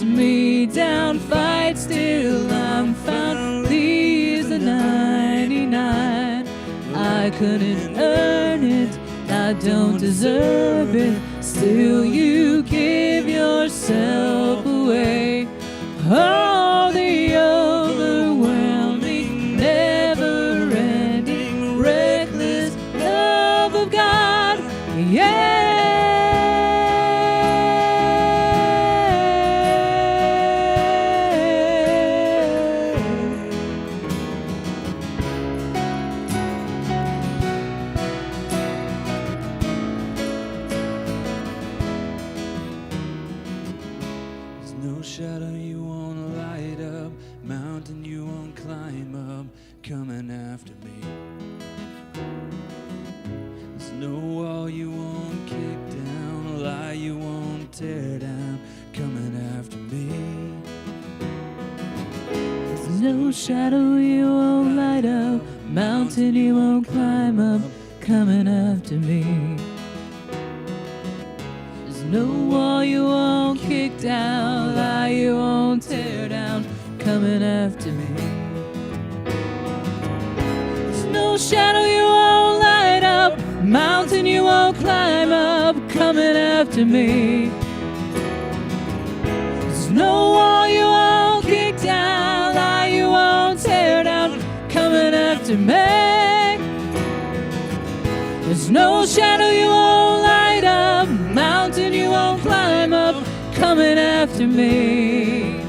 me down, fight still I'm found, leaves the 99. I couldn't earn it, I don't deserve it, still you give yourself away. Oh, the overwhelming, never-ending, reckless love of God, yeah. There's no shadow you won't light up, mountain you won't climb up, coming after me. There's no wall you won't kick down, a lie you won't tear down, coming after me. There's no shadow you won't light up, mountain you won't climb up, coming after me. There's no wall you won't kick down, lie you won't tear down, coming after me. There's no shadow you won't light up, mountain you won't climb up, coming after me. There's no wall you won't kick down, lie you won't tear down, coming after me. There's no shadow you won't light up, mountain you won't climb up, coming after me.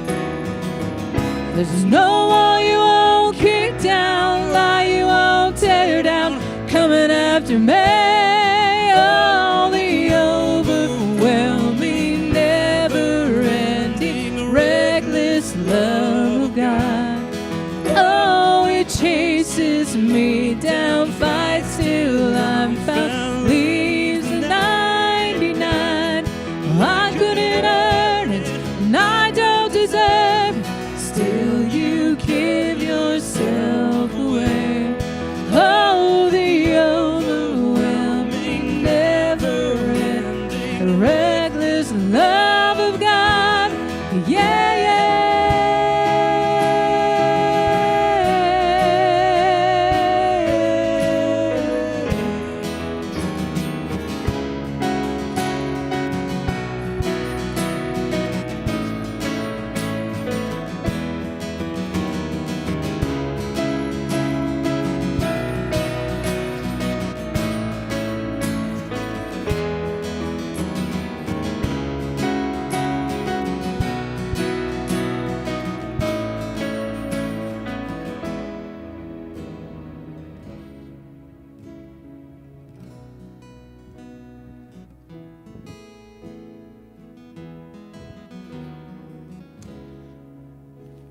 There's no wall you won't kick down, lie you won't tear down, coming after me. Oh, the overwhelming, never-ending, reckless love of God. Oh, it chases me down, fights till I'm found, leaves the 99. I couldn't earn it, and I don't deserve it, still you give yourself away. Oh, the overwhelming, never-ending, reckless love of God, yeah, yeah.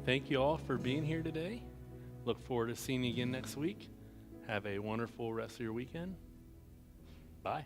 Thank you all for being here today. Look forward to seeing you again next week. Have a wonderful rest of your weekend. Bye.